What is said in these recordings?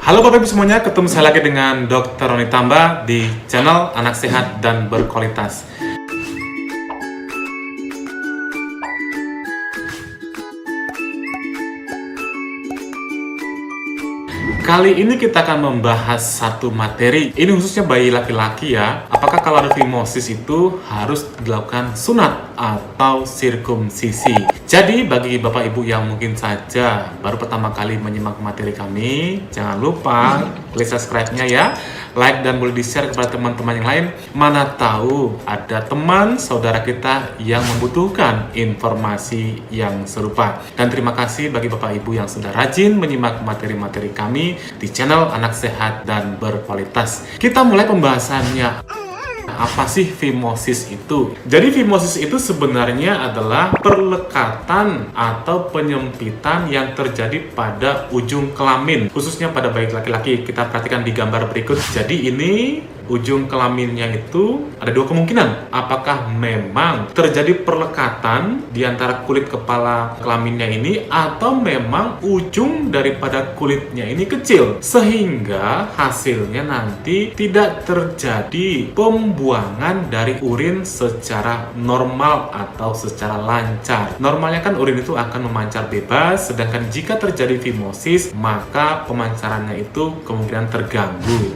Halo Bapak Ibu semuanya, ketemu saya lagi dengan Dr. Roni Tamba di channel Anak Sehat dan Berkualitas. Kali ini kita akan membahas satu materi. Ini khususnya bayi laki-laki ya. Apakah kalau ada fimosis itu harus dilakukan sunat atau sirkumsisi? Jadi bagi Bapak Ibu yang mungkin saja baru pertama kali menyimak materi kami, jangan lupa klik subscribe-nya ya, like dan boleh di-share kepada teman-teman yang lain. Mana tahu ada teman saudara kita yang membutuhkan informasi yang serupa. Dan terima kasih bagi Bapak Ibu yang sudah rajin menyimak materi-materi kami di channel Anak Sehat dan Berkualitas. Kita mulai pembahasannya. Apa sih fimosis itu? Jadi fimosis itu sebenarnya adalah perlekatan atau penyempitan yang terjadi pada ujung kelamin, khususnya pada bayi laki-laki. Kita perhatikan di gambar berikut. Jadi ini ujung kelaminnya itu ada dua kemungkinan. Apakah memang terjadi perlekatan di antara kulit kepala kelaminnya ini, atau memang ujung daripada kulitnya ini kecil sehingga hasilnya nanti tidak terjadi pembuangan dari urin secara normal atau secara lancar. Normalnya kan urin itu akan memancar bebas, sedangkan jika terjadi fimosis maka pemancarannya itu kemungkinan terganggu.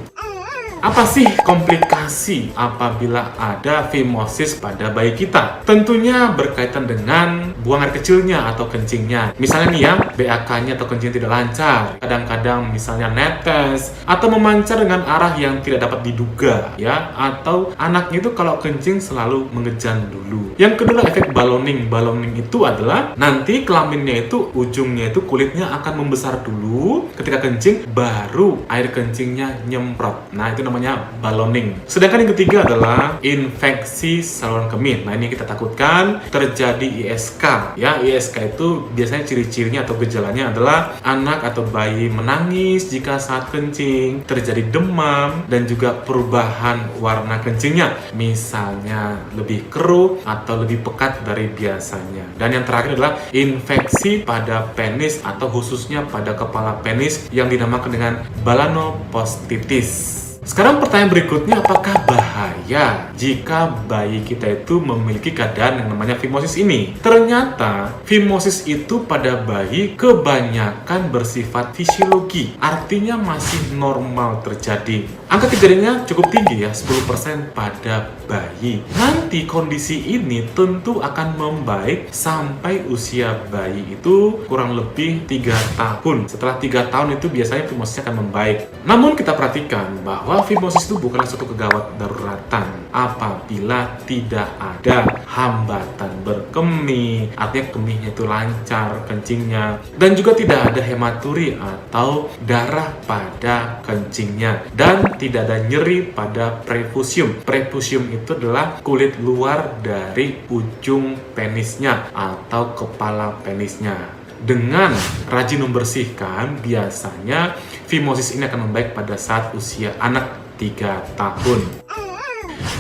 Apa sih komplikasi apabila ada fimosis pada bayi kita? Tentunya berkaitan dengan buang air kecilnya atau kencingnya. Misalnya nih ya, BAK-nya atau kencing tidak lancar. Kadang-kadang misalnya netes atau memancar dengan arah yang tidak dapat diduga ya. Atau anaknya itu kalau kencing selalu mengejan dulu. Yang kedua efek balloning. Balloning itu adalah nanti kelaminnya itu ujungnya itu kulitnya akan membesar dulu. Ketika kencing baru air kencingnya nyemprot. Nah itu namanya balloning. Sedangkan yang ketiga adalah infeksi saluran kemih. Nah ini kita takutkan terjadi ISK ya. ISK itu biasanya ciri-cirinya atau gejalanya adalah anak atau bayi menangis jika saat kencing, terjadi demam, dan juga perubahan warna kencingnya, misalnya lebih keruh atau lebih pekat dari biasanya. Dan yang terakhir adalah infeksi pada penis atau khususnya pada kepala penis yang dinamakan dengan balanopostitis. Sekarang pertanyaan berikutnya, apakah bahaya jika bayi kita itu memiliki keadaan yang namanya fimosis ini? Ternyata fimosis itu pada bayi kebanyakan bersifat fisiologi, artinya masih normal terjadi. Angka kejadiannya cukup tinggi ya, 10% pada bayi. Nanti kondisi ini tentu akan membaik sampai usia bayi itu kurang lebih 3 tahun. Setelah 3 tahun itu biasanya fimosisnya akan membaik. Namun kita perhatikan bahwa fimosis itu bukanlah suatu kegawat daruratan apabila tidak ada hambatan berkemih, artinya kemihnya itu lancar kencingnya, dan juga tidak ada hematuri atau darah pada kencingnya, dan tidak ada nyeri pada prepusium. Prepusium itu adalah kulit luar dari ujung penisnya atau kepala penisnya. Dengan rajin membersihkan, biasanya fimosis ini akan membaik pada saat usia anak 3 tahun.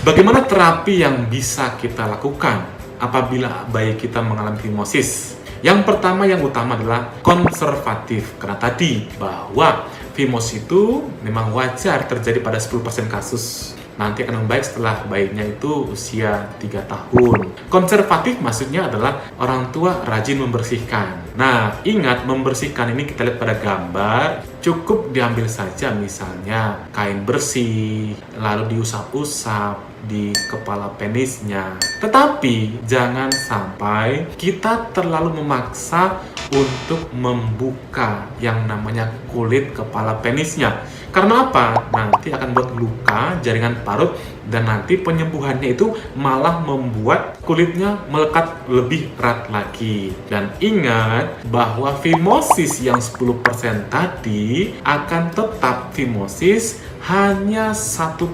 Bagaimana terapi yang bisa kita lakukan apabila bayi kita mengalami fimosis? Yang pertama, yang utama adalah konservatif. Karena tadi bahwa fimosis itu memang wajar terjadi pada 10% kasus. Nanti akan membaik setelah bayinya itu usia 3 tahun. Konservatif maksudnya adalah orang tua rajin membersihkan. Nah, ingat membersihkan ini kita lihat pada gambar. Cukup diambil saja misalnya kain bersih, lalu diusap-usap di kepala penisnya. Tetapi jangan sampai kita terlalu memaksa untuk membuka yang namanya kulit kepala penisnya. Karena apa? Nanti akan buat luka jaringan parut, dan nanti penyembuhannya itu malah membuat kulitnya melekat lebih erat lagi. Dan ingat bahwa fimosis yang 10% tadi akan tetap fimosis hanya 1%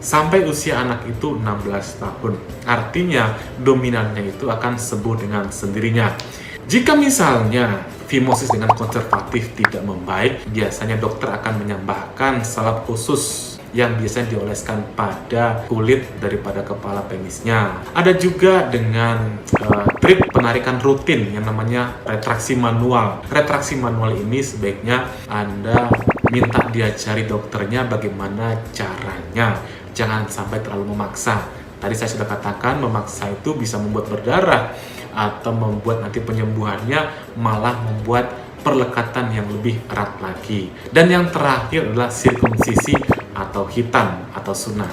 sampai usia anak itu 16 tahun. Artinya dominannya itu akan sembuh dengan sendirinya. Jika misalnya fimosis dengan konservatif tidak membaik, biasanya dokter akan menambahkan salep khusus yang biasanya dioleskan pada kulit daripada kepala penisnya. Ada juga dengan trik penarikan rutin yang namanya retraksi manual. Retraksi manual ini sebaiknya Anda minta diajari dokternya bagaimana caranya. Jangan sampai terlalu memaksa. Tadi saya sudah katakan memaksa itu bisa membuat berdarah atau membuat nanti penyembuhannya malah membuat perlekatan yang lebih erat lagi. Dan yang terakhir adalah sirkumsisi atau hitam atau sunat.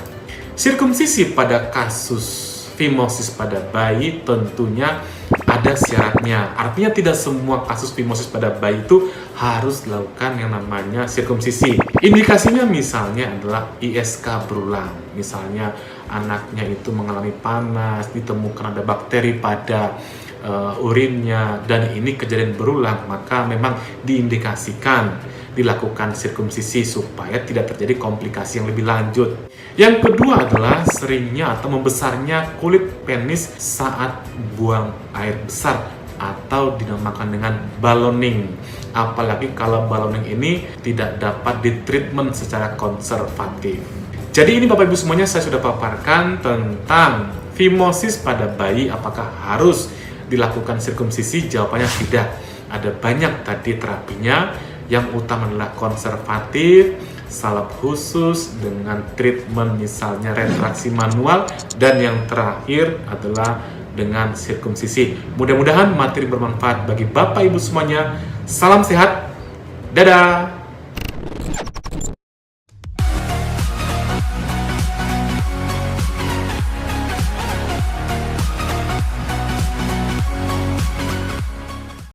Sirkumsisi pada kasus fimosis pada bayi tentunya ada syaratnya. Artinya tidak semua kasus fimosis pada bayi itu harus dilakukan yang namanya sirkumsisi. Indikasinya misalnya adalah ISK berulang. Misalnya anaknya itu mengalami panas, ditemukan ada bakteri pada urinnya, dan ini kejadian berulang, maka memang diindikasikan dilakukan sirkumsisi supaya tidak terjadi komplikasi yang lebih lanjut. Yang kedua adalah seringnya atau membesarnya kulit penis saat buang air besar atau dinamakan dengan balloning. Apalagi kalau balloning ini tidak dapat ditreatment secara konservatif. Jadi ini Bapak Ibu semuanya saya sudah paparkan tentang fimosis pada bayi, apakah harus dilakukan sirkumsisi? Jawabannya tidak. Ada banyak tadi terapinya. Yang utama adalah konservatif, salep khusus dengan treatment misalnya retraksi manual, dan yang terakhir adalah dengan sirkumsisi. Mudah-mudahan materi bermanfaat bagi Bapak Ibu semuanya. Salam sehat. Dadah.